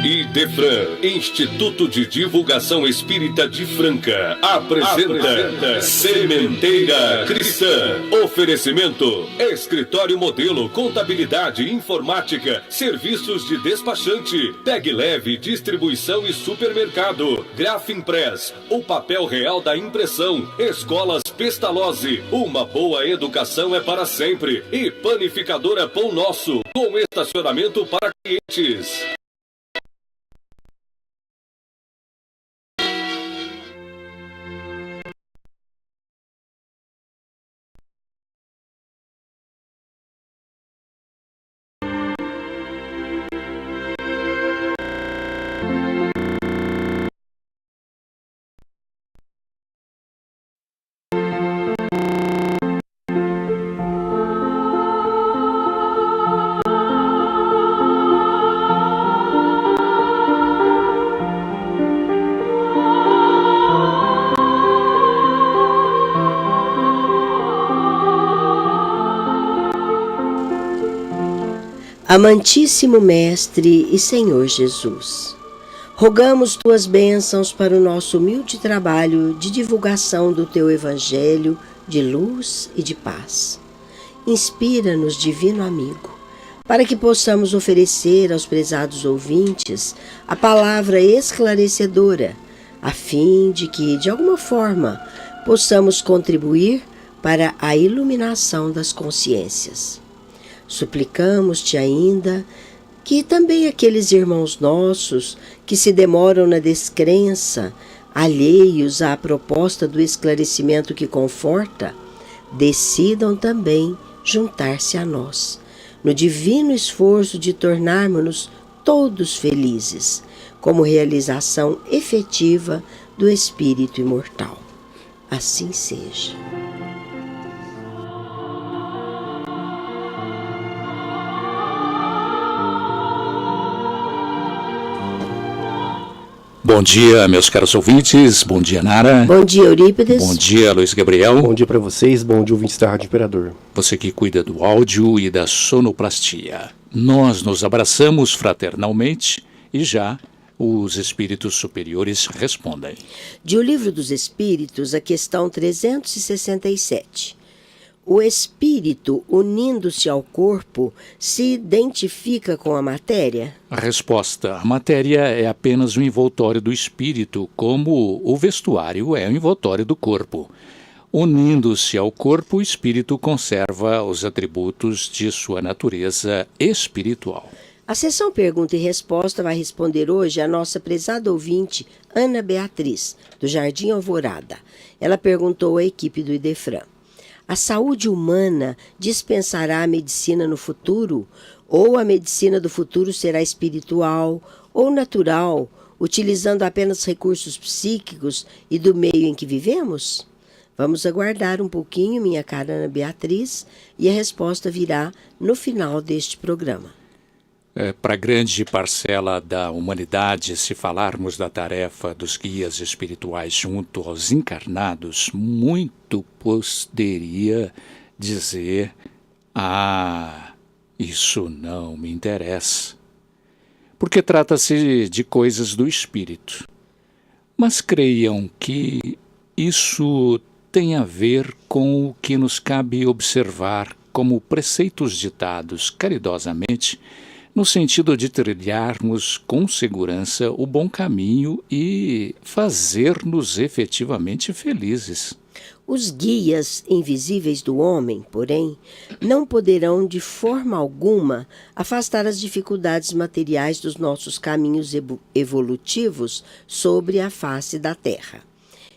IDEFRAN, Instituto de Divulgação Espírita de Franca, apresenta Sementeira Cristã. Oferecimento: Escritório Modelo, Contabilidade, Informática, Serviços de Despachante, Tag Leve, Distribuição e Supermercado, Grafimpress, o papel real da impressão, Escolas Pestalozzi, uma boa educação é para sempre, e Panificadora Pão Nosso, com estacionamento para clientes. Amantíssimo Mestre e Senhor Jesus, rogamos tuas bênçãos para o nosso humilde trabalho de divulgação do teu Evangelho de luz e de paz. Inspira-nos, divino amigo, para que possamos oferecer aos prezados ouvintes a palavra esclarecedora, a fim de que, de alguma forma, possamos contribuir para a iluminação das consciências. Suplicamos-te ainda que também aqueles irmãos nossos que se demoram na descrença, alheios à proposta do esclarecimento que conforta, decidam também juntar-se a nós, no divino esforço de tornarmos-nos todos felizes, como realização efetiva do Espírito imortal. Assim seja. Bom dia, meus caros ouvintes. Bom dia, Nara. Bom dia, Eurípides. Bom dia, Luiz Gabriel. Bom dia para vocês. Bom dia, ouvintes da Rádio Imperador. Você que cuida do áudio e da sonoplastia. Nós nos abraçamos fraternalmente e já os espíritos superiores respondem. De O Livro dos Espíritos, a questão 367. O espírito, unindo-se ao corpo, se identifica com a matéria? A resposta: a matéria é apenas um envoltório do espírito, como o vestuário é um envoltório do corpo. Unindo-se ao corpo, o espírito conserva os atributos de sua natureza espiritual. A sessão Pergunta e Resposta vai responder hoje a nossa prezada ouvinte, Ana Beatriz, do Jardim Alvorada. Ela perguntou à equipe do IDEFRAN: a saúde humana dispensará a medicina no futuro? Ou a medicina do futuro será espiritual ou natural, utilizando apenas recursos psíquicos e do meio em que vivemos? Vamos aguardar um pouquinho, minha cara Ana Beatriz, e a resposta virá no final deste programa. Para grande parcela da humanidade, se falarmos da tarefa dos guias espirituais junto aos encarnados, muito poderia dizer: isso não me interessa, porque trata-se de coisas do espírito. Mas creiam que isso tem a ver com o que nos cabe observar como preceitos ditados caridosamente, no sentido de trilharmos com segurança o bom caminho e fazer-nos efetivamente felizes. Os guias invisíveis do homem, porém, não poderão de forma alguma afastar as dificuldades materiais dos nossos caminhos evolutivos sobre a face da Terra.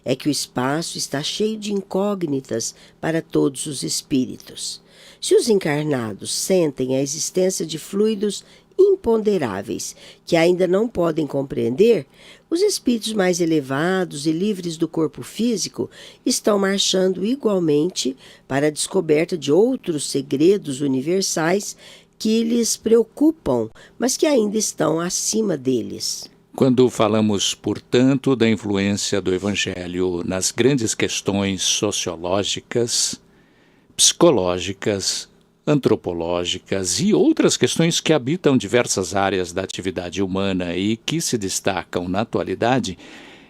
É que o espaço está cheio de incógnitas para todos os espíritos. Se os encarnados sentem a existência de fluidos imponderáveis que ainda não podem compreender, os espíritos mais elevados e livres do corpo físico estão marchando igualmente para a descoberta de outros segredos universais que lhes preocupam, mas que ainda estão acima deles. Quando falamos, portanto, da influência do Evangelho nas grandes questões sociológicas, psicológicas, antropológicas e outras questões que habitam diversas áreas da atividade humana e que se destacam na atualidade,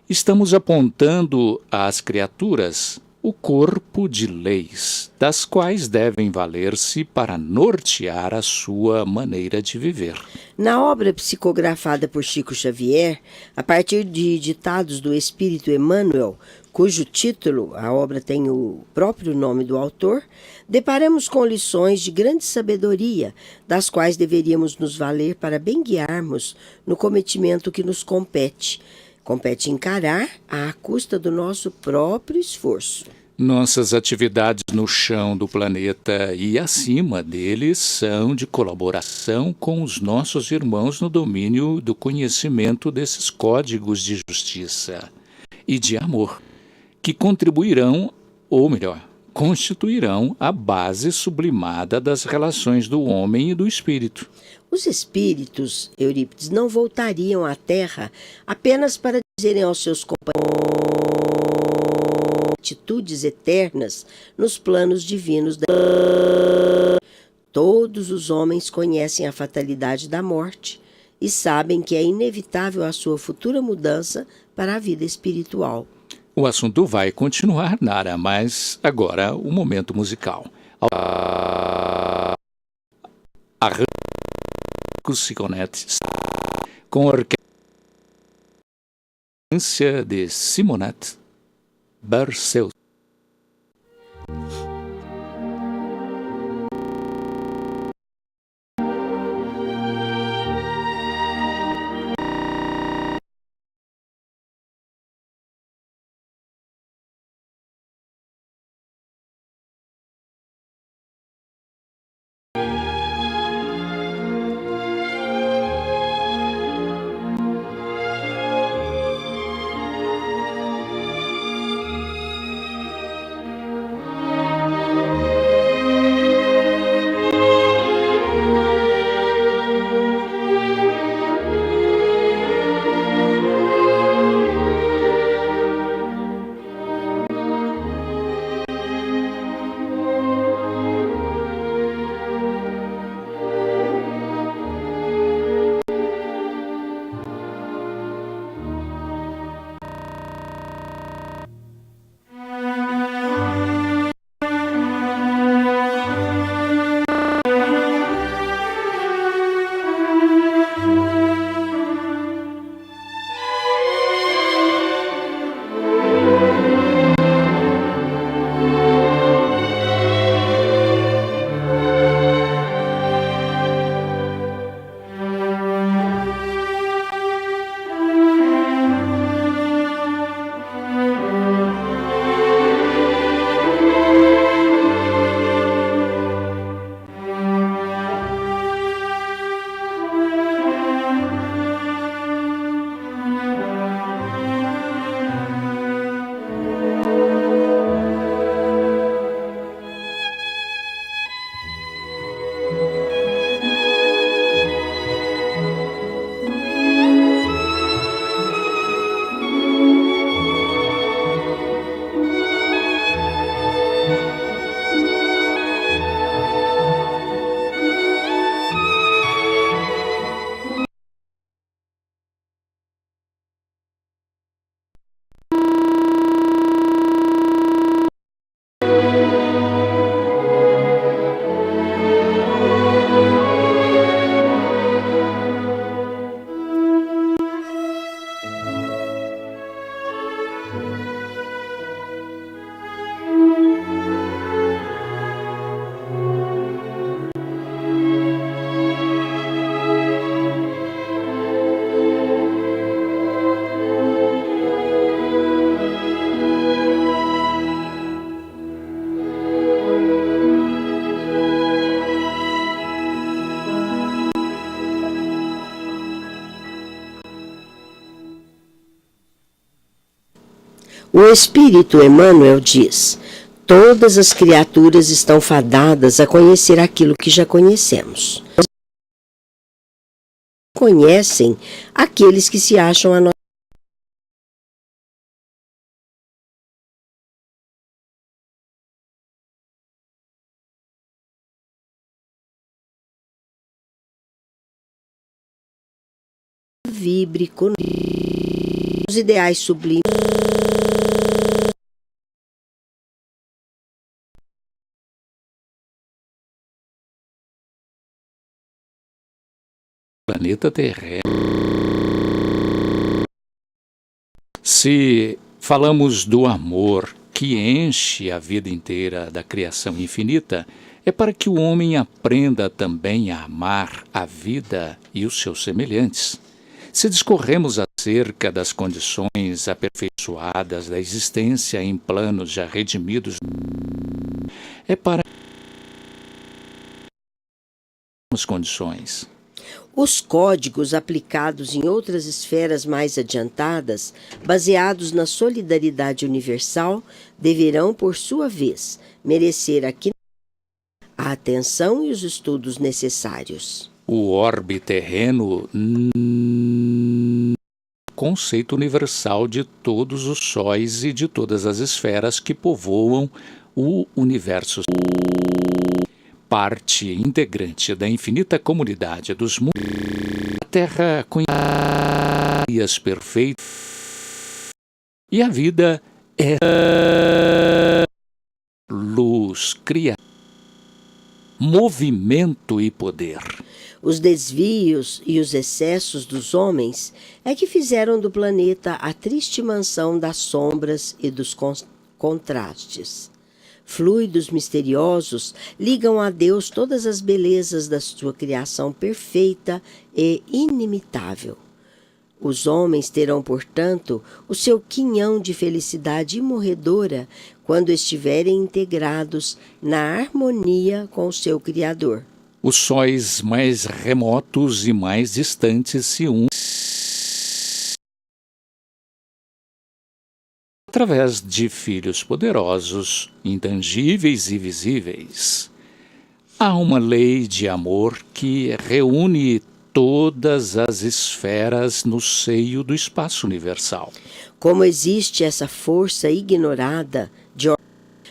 estamos apontando às criaturas o corpo de leis, das quais devem valer-se para nortear a sua maneira de viver. Na obra psicografada por Chico Xavier, a partir de ditados do Espírito Emmanuel, cujo título, a obra tem o próprio nome do autor, deparamos com lições de grande sabedoria, das quais deveríamos nos valer para bem guiarmos no cometimento que nos compete. Compete encarar à custa do nosso próprio esforço. Nossas atividades no chão do planeta e acima deles são de colaboração com os nossos irmãos no domínio do conhecimento desses códigos de justiça e de amor, que contribuirão, ou melhor, constituirão a base sublimada das relações do homem e do espírito. Os espíritos, Eurípides, não voltariam à Terra apenas para dizerem aos seus companheiros atitudes eternas nos planos divinos da... Todos os homens conhecem a fatalidade da morte e sabem que é inevitável a sua futura mudança para a vida espiritual. O assunto vai continuar, Nara, mas agora o momento musical. Simonette com a orquestra de Simonette Berceus. O Espírito Emmanuel diz: todas as criaturas estão fadadas a conhecer aquilo que já conhecemos. Conhecem aqueles que se acham a nossa vibre com os ideais sublimes. Planeta terrestre. Se falamos do amor que enche a vida inteira da criação infinita, é para que o homem aprenda também a amar a vida e os seus semelhantes. Se discorremos acerca das condições aperfeiçoadas da existência em planos já redimidos, é para as condições. Os códigos aplicados em outras esferas mais adiantadas, baseados na solidariedade universal, deverão, por sua vez, merecer aqui a atenção e os estudos necessários. O orbe terreno, conceito universal de todos os sóis e de todas as esferas que povoam o universo. Parte integrante da infinita comunidade dos mundos, a Terra conhece as perfeitas e a vida é luz, criação, movimento e poder. Os desvios e os excessos dos homens é que fizeram do planeta a triste mansão das sombras e dos contrastes. Fluidos misteriosos ligam a Deus todas as belezas da sua criação perfeita e inimitável. Os homens terão, portanto, o seu quinhão de felicidade imorredora quando estiverem integrados na harmonia com o seu Criador. Os sóis mais remotos e mais distantes se unem através de filhos poderosos, intangíveis e visíveis. Há uma lei de amor que reúne todas as esferas no seio do espaço universal. Como existe essa força ignorada de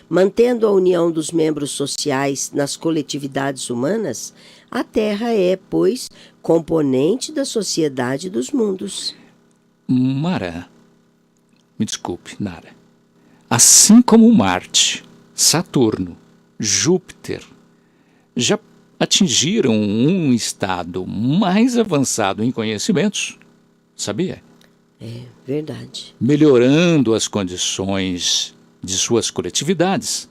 mantendo a união dos membros sociais nas coletividades humanas, a Terra é, pois, componente da sociedade dos mundos. Mara, me desculpe, Nara. Assim como Marte, Saturno, Júpiter já atingiram um estado mais avançado em conhecimentos, sabia? É verdade. Melhorando as condições de suas coletividades,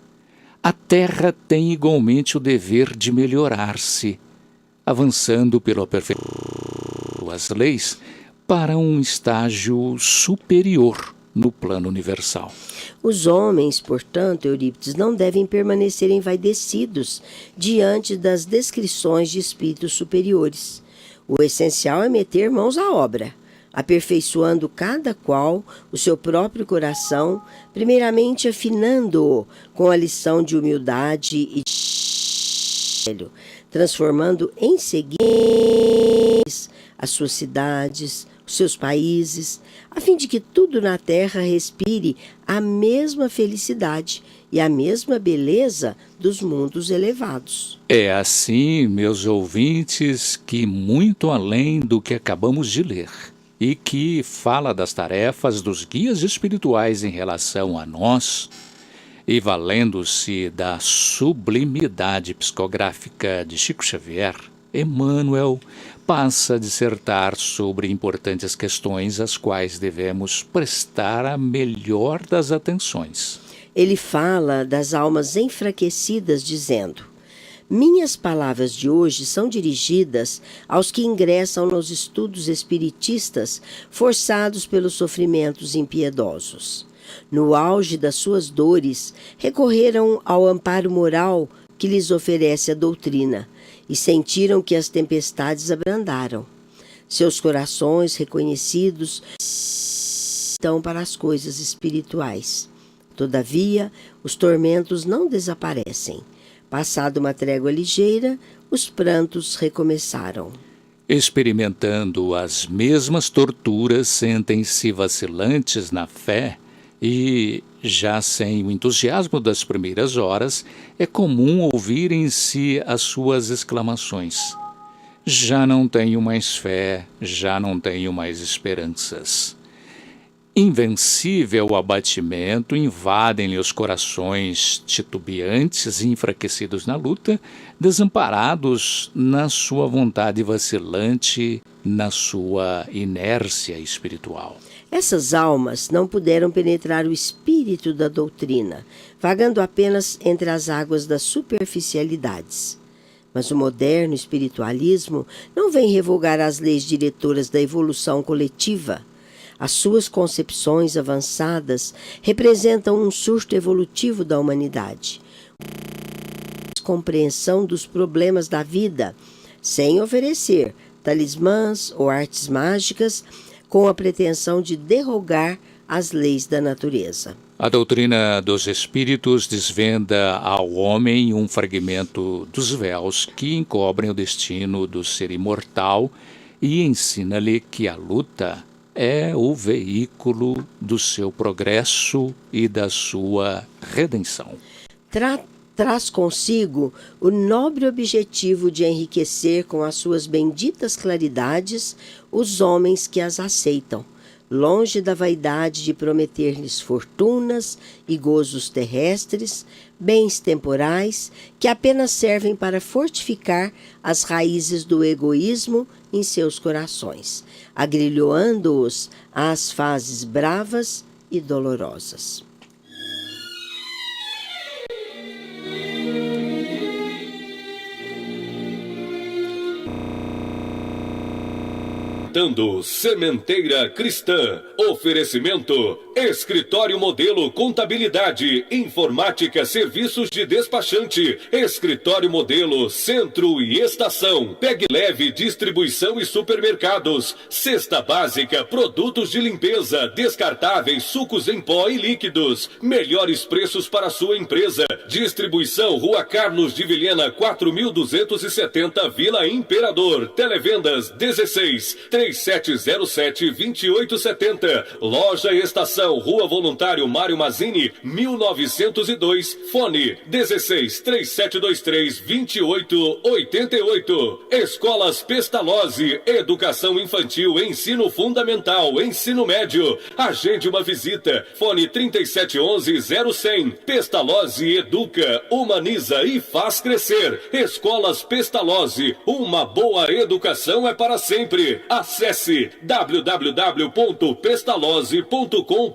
a Terra tem igualmente o dever de melhorar-se, avançando pelo aperfeiçoamento das leis para um estágio superior no plano universal. Os homens, portanto, Eurípides, não devem permanecer envaidecidos diante das descrições de espíritos superiores. O essencial é meter mãos à obra, aperfeiçoando cada qual o seu próprio coração, primeiramente afinando-o com a lição de humildade e de transformando em seguida as suas cidades, os seus países, a fim de que tudo na terra respire a mesma felicidade e a mesma beleza dos mundos elevados. É assim, meus ouvintes, que muito além do que acabamos de ler, e que fala das tarefas dos guias espirituais em relação a nós, e valendo-se da sublimidade psicográfica de Chico Xavier, Emmanuel passa a dissertar sobre importantes questões às quais devemos prestar a melhor das atenções. Ele fala das almas enfraquecidas, dizendo: minhas palavras de hoje são dirigidas aos que ingressam nos estudos espiritistas forçados pelos sofrimentos impiedosos. No auge das suas dores, recorreram ao amparo moral que lhes oferece a doutrina e sentiram que as tempestades abrandaram. Seus corações reconhecidos estão para as coisas espirituais. Todavia, os tormentos não desaparecem. Passada uma trégua ligeira, os prantos recomeçaram. Experimentando as mesmas torturas, sentem-se vacilantes na fé e, já sem o entusiasmo das primeiras horas, é comum ouvirem-se as suas exclamações: Já não tenho mais fé, já não tenho mais esperanças. Invencível abatimento invadem-lhe os corações titubeantes e enfraquecidos na luta, desamparados na sua vontade vacilante, na sua inércia espiritual. Essas almas não puderam penetrar o espírito da doutrina, vagando apenas entre as águas das superficialidades. Mas o moderno espiritualismo não vem revogar as leis diretoras da evolução coletiva. As suas concepções avançadas representam um surto evolutivo da humanidade. Compreensão dos problemas da vida, sem oferecer talismãs ou artes mágicas, com a pretensão de derrogar as leis da natureza. A doutrina dos espíritos desvenda ao homem um fragmento dos véus que encobrem o destino do ser imortal e ensina-lhe que a luta é o veículo do seu progresso e da sua redenção. Traz consigo o nobre objetivo de enriquecer com as suas benditas claridades os homens que as aceitam, longe da vaidade de prometer-lhes fortunas e gozos terrestres, bens temporais, que apenas servem para fortificar as raízes do egoísmo em seus corações, agrilhoando-os às fases bravas e dolorosas. Sementeira Cristã. Oferecimento: Escritório Modelo Contabilidade, Informática, Serviços de Despachante, Escritório Modelo Centro e Estação, Pegue Leve Distribuição e Supermercados, Cesta Básica, Produtos de Limpeza, Descartáveis, Sucos em Pó e Líquidos, melhores preços para sua empresa. Distribuição Rua Carlos de Vilhena 4270, Vila Imperador. Televendas 16-3707-2870. Loja Estação, Rua Voluntário Mário Mazzini, 1902. Fone 16-3723-2888. Escolas Pestalozzi, Educação Infantil, Ensino Fundamental, Ensino Médio. Agende uma visita. Fone 3711-0100. Pestalozzi educa, humaniza e faz crescer. Escolas Pestalozzi, uma boa educação é para sempre. Acesse www.pestalozzi.com.br.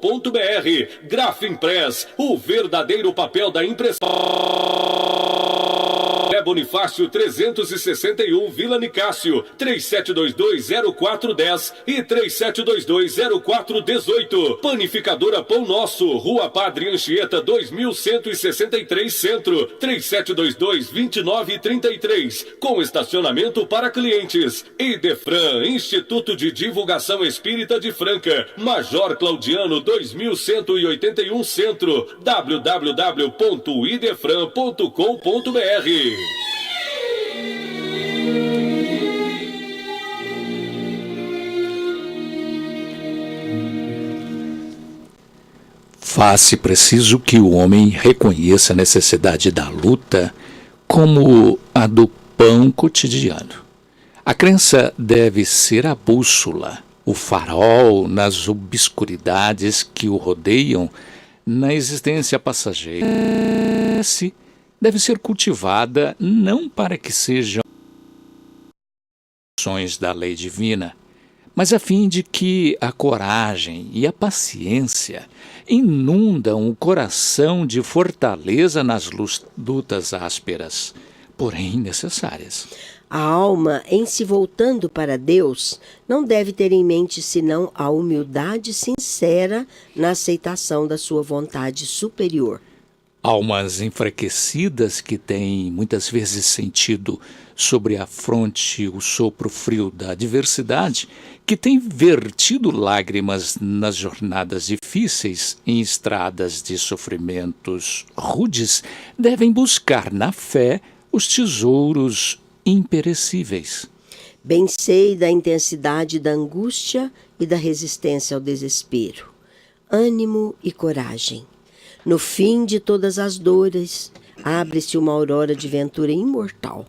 Grafimpress, o verdadeiro papel da impressão. Bonifácio 361, Vila Nicásio, 37220410 e 37220418. Panificadora Pão Nosso, Rua Padre Anchieta 2163 Centro, 37222933, com estacionamento para clientes. Idefran, Instituto de Divulgação Espírita de Franca, Major Claudiano 2181 Centro, www.idefran.com.br. Faz-se preciso que o homem reconheça a necessidade da luta como a do pão cotidiano. A crença deve ser a bússola, o farol nas obscuridades que o rodeiam na existência passageira. Deve ser cultivada não para que sejam ações da lei divina, mas a fim de que a coragem e a paciência inundam o coração de fortaleza nas lutas ásperas, porém necessárias. A alma, em se voltando para Deus, não deve ter em mente senão a humildade sincera na aceitação da sua vontade superior. Almas enfraquecidas que têm muitas vezes sentido sobre a fronte o sopro frio da adversidade, que têm vertido lágrimas nas jornadas difíceis em estradas de sofrimentos rudes, devem buscar na fé os tesouros imperecíveis. Bem sei da intensidade da angústia e da resistência ao desespero. Ânimo e coragem. No fim de todas as dores, abre-se uma aurora de ventura imortal.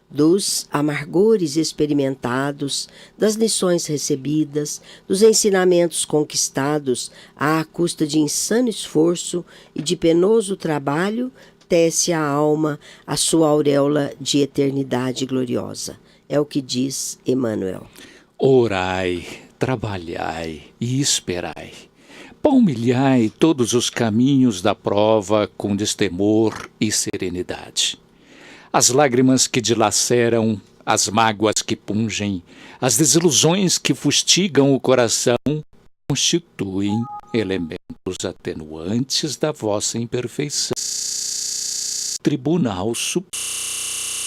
dos amargores experimentados, das lições recebidas, dos ensinamentos conquistados à custa de insano esforço e de penoso trabalho, tece a alma a sua auréola de eternidade gloriosa. É o que diz Emmanuel. Orai, trabalhai e esperai. Palmilhai todos os caminhos da prova com destemor e serenidade. As lágrimas que dilaceram, as mágoas que pungem, as desilusões que fustigam o coração, constituem elementos atenuantes da vossa imperfeição. Tribunal Supremo,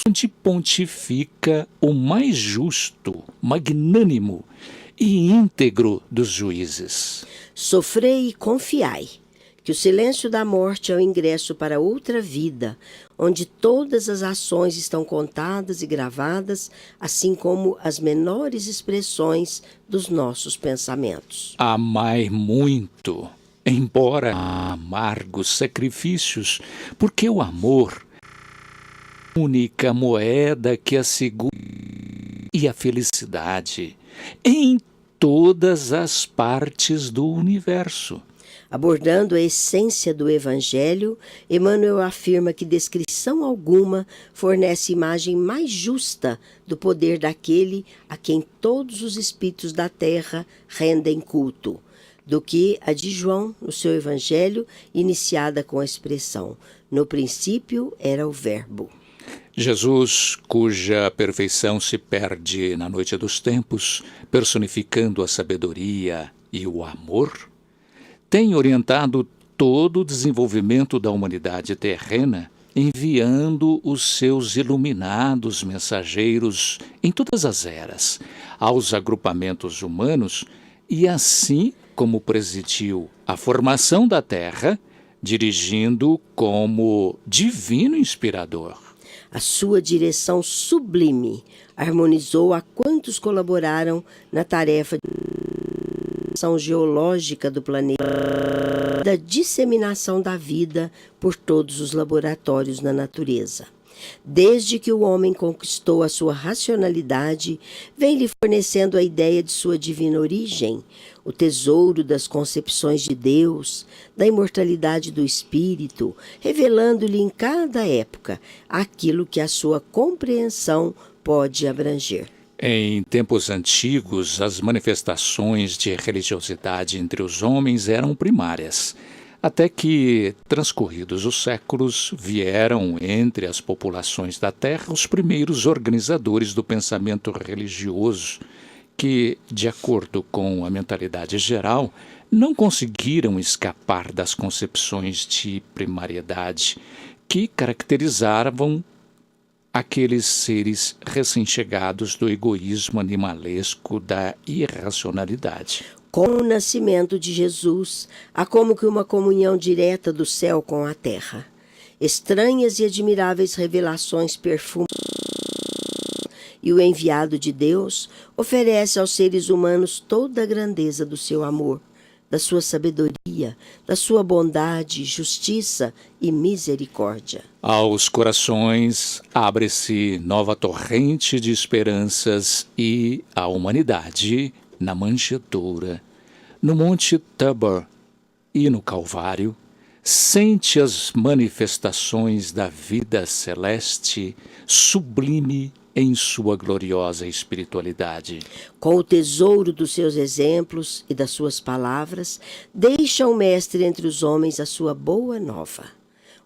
onde pontifica o mais justo, magnânimo e íntegro dos juízes. Sofrei e confiai, que o silêncio da morte é o ingresso para outra vida, onde todas as ações estão contadas e gravadas, assim como as menores expressões dos nossos pensamentos. Amai muito, embora amargos sacrifícios, porque o amor é a única moeda que assegura e a felicidade em todas as partes do universo. Abordando a essência do Evangelho, Emmanuel afirma que descrição alguma fornece imagem mais justa do poder daquele a quem todos os espíritos da terra rendem culto, do que a de João no seu Evangelho, iniciada com a expressão: no princípio era o Verbo. Jesus, cuja perfeição se perde na noite dos tempos, personificando a sabedoria e o amor, tem orientado todo o desenvolvimento da humanidade terrena, enviando os seus iluminados mensageiros em todas as eras aos agrupamentos humanos e assim como presidiu a formação da Terra, dirigindo como divino inspirador. A sua direção sublime harmonizou a quantos colaboraram na tarefa de ação geológica do planeta, da disseminação da vida por todos os laboratórios na natureza. Desde que o homem conquistou a sua racionalidade, vem-lhe fornecendo a ideia de sua divina origem, o tesouro das concepções de Deus, da imortalidade do espírito, revelando-lhe em cada época aquilo que a sua compreensão pode abranger. Em tempos antigos, as manifestações de religiosidade entre os homens eram primárias, até que, transcorridos os séculos, vieram entre as populações da Terra os primeiros organizadores do pensamento religioso, que, de acordo com a mentalidade geral, não conseguiram escapar das concepções de primariedade que caracterizavam aqueles seres recém-chegados do egoísmo animalesco da irracionalidade. Com o nascimento de Jesus, há como que uma comunhão direta do céu com a terra. Estranhas e admiráveis revelações perfumam, e o enviado de Deus oferece aos seres humanos toda a grandeza do seu amor, da sua sabedoria, da sua bondade, justiça e misericórdia. Aos corações abre-se nova torrente de esperanças e a humanidade, na manjedoura, no Monte Tabor e no Calvário, sente as manifestações da vida celeste sublime em sua gloriosa espiritualidade. Com o tesouro dos seus exemplos e das suas palavras, deixa o Mestre entre os homens a sua boa nova.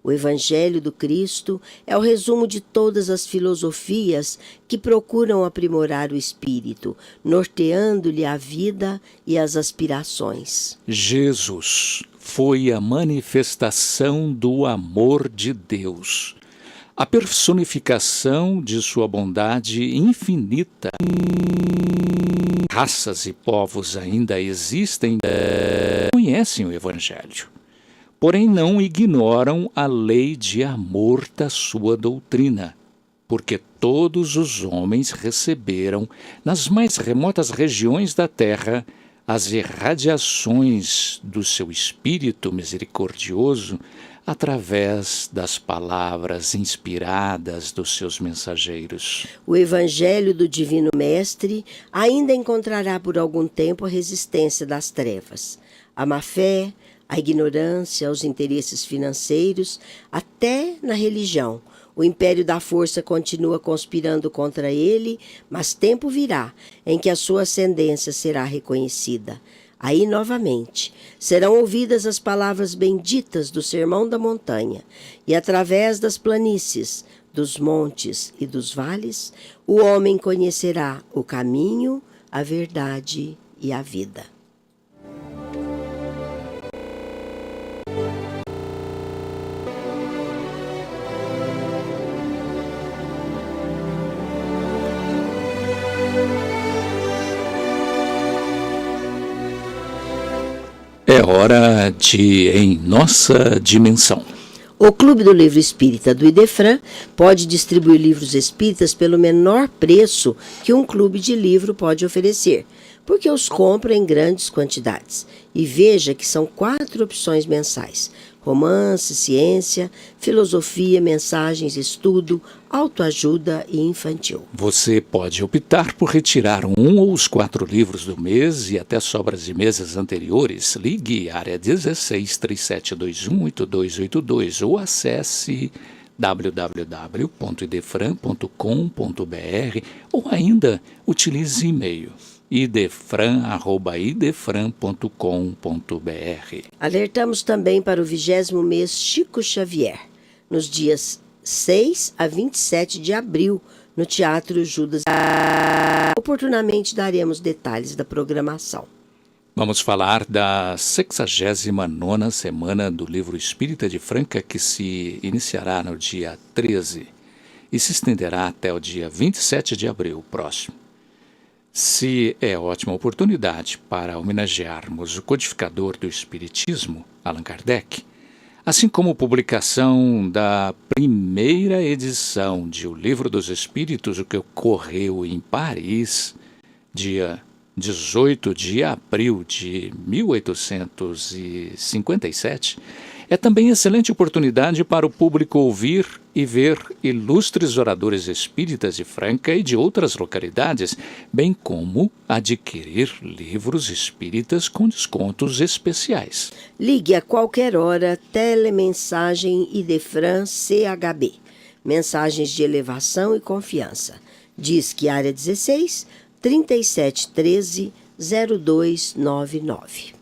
O Evangelho do Cristo é o resumo de todas as filosofias que procuram aprimorar o espírito, norteando-lhe a vida e as aspirações. Jesus foi a manifestação do amor de Deus, a personificação de sua bondade infinita. Raças e povos ainda existem que conhecem o Evangelho, porém não ignoram a lei de amor da sua doutrina, porque todos os homens receberam, nas mais remotas regiões da terra, as irradiações do seu Espírito misericordioso, através das palavras inspiradas dos seus mensageiros. O Evangelho do Divino Mestre ainda encontrará por algum tempo a resistência das trevas, a má-fé, a ignorância, os interesses financeiros, até na religião. O império da força continua conspirando contra ele, mas tempo virá em que a sua ascendência será reconhecida. Aí, novamente, serão ouvidas as palavras benditas do Sermão da Montanha, e através das planícies, dos montes e dos vales, o homem conhecerá o caminho, a verdade e a vida. É hora de Em Nossa Dimensão. O Clube do Livro Espírita do Idefran pode distribuir livros espíritas pelo menor preço que um clube de livro pode oferecer, porque os compra em grandes quantidades. E veja que são 4 opções mensais: romance, ciência, filosofia, mensagens, estudo, autoajuda e infantil. Você pode optar por retirar um ou os 4 livros do mês e até sobras de meses anteriores. Ligue área 16 3721 8282 ou acesse www.idefran.com.br ou ainda utilize e-mail idefran@idefran.com.br. Alertamos também para o 20º mês Chico Xavier, nos dias 6 a 27 de abril, no Teatro Judas. Oportunamente daremos detalhes da programação. Vamos falar da 69ª Semana do Livro Espírita de Franca, que se iniciará no dia 13 e se estenderá até o dia 27 de abril próximo. Se é ótima oportunidade para homenagearmos o codificador do Espiritismo, Allan Kardec, assim como a publicação da primeira edição de O Livro dos Espíritos, o que ocorreu em Paris, dia 18 de abril de 1857, é também excelente oportunidade para o público ouvir e ver ilustres oradores espíritas de Franca e de outras localidades, bem como adquirir livros espíritas com descontos especiais. Ligue a qualquer hora, telemensagem Idefran CHB. Mensagens de elevação e confiança. Disque área 16 3713 0299.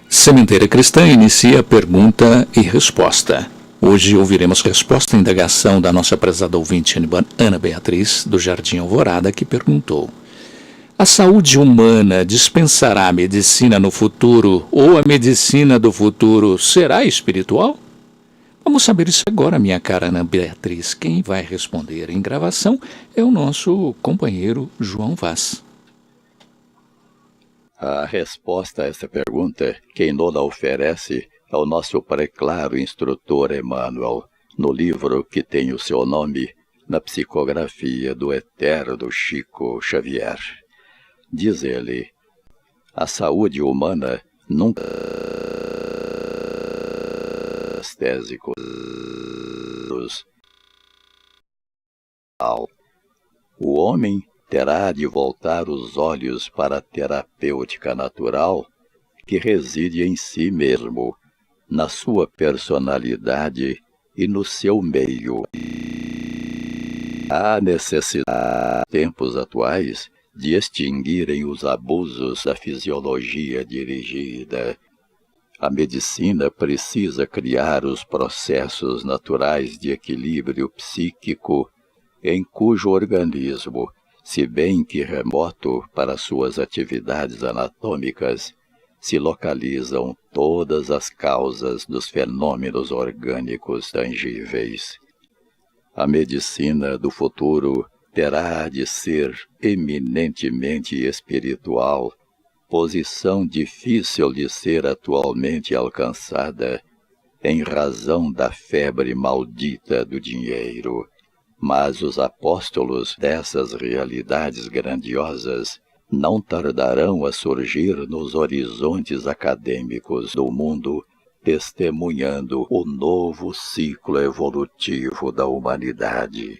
Sementeira Cristã inicia pergunta e resposta. Hoje ouviremos resposta à indagação da nossa prezada ouvinte Ana Beatriz, do Jardim Alvorada, que perguntou: a saúde humana dispensará a medicina no futuro ou a medicina do futuro será espiritual? Vamos saber isso agora, minha cara Ana Beatriz. Quem vai responder em gravação é o nosso companheiro João Vaz. A resposta a essa pergunta, quem nos oferece é o nosso preclaro instrutor Emmanuel, no livro que tem o seu nome na psicografia do eterno Chico Xavier. Diz ele: a saúde humana nunca anestésicos. O homem terá de voltar os olhos para a terapêutica natural que reside em si mesmo, na sua personalidade e no seu meio. Há necessidade, em tempos atuais, de extinguirem os abusos da fisiologia dirigida. A medicina precisa criar os processos naturais de equilíbrio psíquico em cujo organismo, se bem que remoto para suas atividades anatômicas, se localizam todas as causas dos fenômenos orgânicos tangíveis. A medicina do futuro terá de ser eminentemente espiritual, posição difícil de ser atualmente alcançada em razão da febre maldita do dinheiro. Mas os apóstolos dessas realidades grandiosas não tardarão a surgir nos horizontes acadêmicos do mundo, testemunhando o novo ciclo evolutivo da humanidade.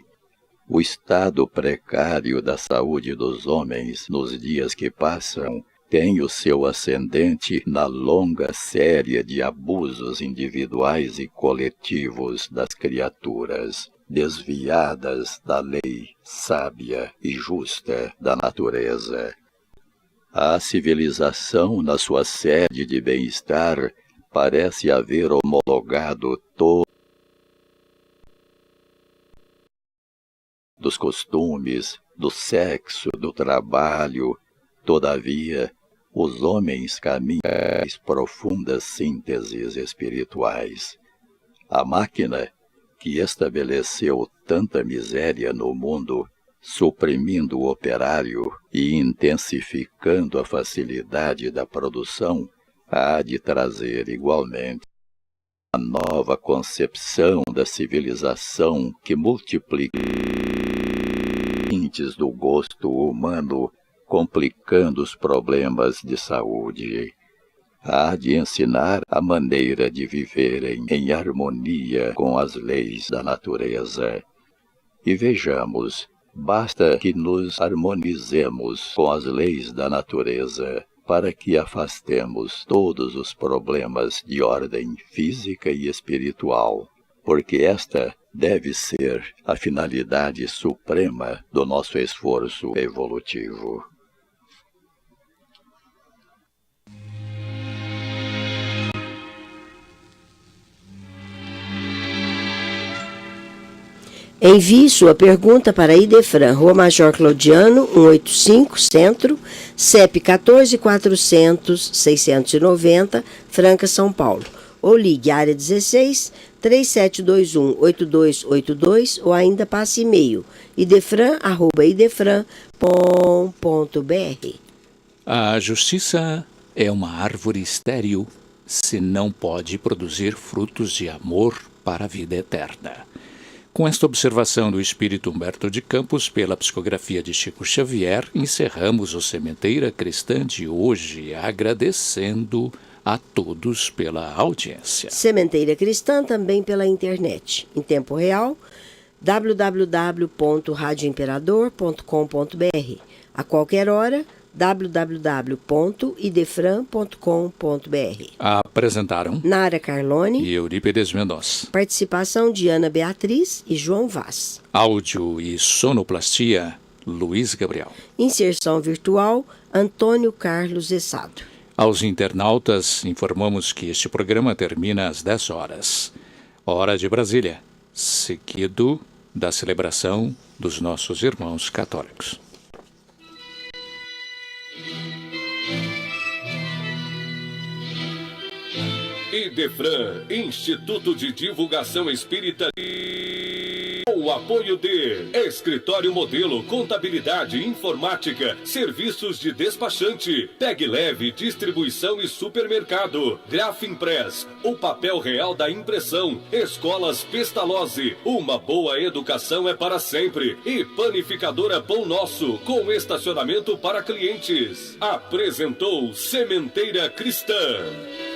O estado precário da saúde dos homens nos dias que passam tem o seu ascendente na longa série de abusos individuais e coletivos das criaturas, desviadas da lei sábia e justa da natureza. A civilização, na sua sede de bem-estar, parece haver homologado todos os costumes, do sexo, do trabalho. Todavia, os homens caminham às profundas sínteses espirituais. A máquina, que estabeleceu tanta miséria no mundo, suprimindo o operário e intensificando a facilidade da produção, há de trazer igualmente a nova concepção da civilização que multiplica os do gosto humano, complicando os problemas de saúde. Há de ensinar a maneira de viverem em harmonia com as leis da natureza. E vejamos, basta que nos harmonizemos com as leis da natureza para que afastemos todos os problemas de ordem física e espiritual, porque esta deve ser a finalidade suprema do nosso esforço evolutivo. Envie sua pergunta para Idefran, Rua Major Claudiano, 185, Centro, CEP 14.400.690, Franca, São Paulo. Ou ligue área 16 3721-8282 ou ainda passe e-mail idefran@idefran.com.br. A justiça é uma árvore estéril se não pode produzir frutos de amor para a vida eterna. Com esta observação do espírito Humberto de Campos pela psicografia de Chico Xavier, encerramos o Sementeira Cristã de hoje, agradecendo a todos pela audiência. Sementeira Cristã também pela internet, em tempo real, www.radioimperador.com.br. A qualquer hora, www.idefran.com.br. Apresentaram Nara Carlone e Eurípides Mendonça. Participação de Ana Beatriz e João Vaz. Áudio e sonoplastia, Luiz Gabriel. Inserção virtual, Antônio Carlos Essado. Aos internautas, informamos que este programa termina às 10 horas, hora de Brasília, seguido da celebração dos nossos irmãos católicos. Idefran, Instituto de Divulgação Espírita, com o apoio de Escritório Modelo, Contabilidade, Informática, Serviços de Despachante, Tag Leve, Distribuição e Supermercado, Grafimpress, o papel real da impressão, Escolas Pestalozzi, uma boa educação é para sempre, e Panificadora Pão Nosso, com estacionamento para clientes. Apresentou Sementeira Cristã.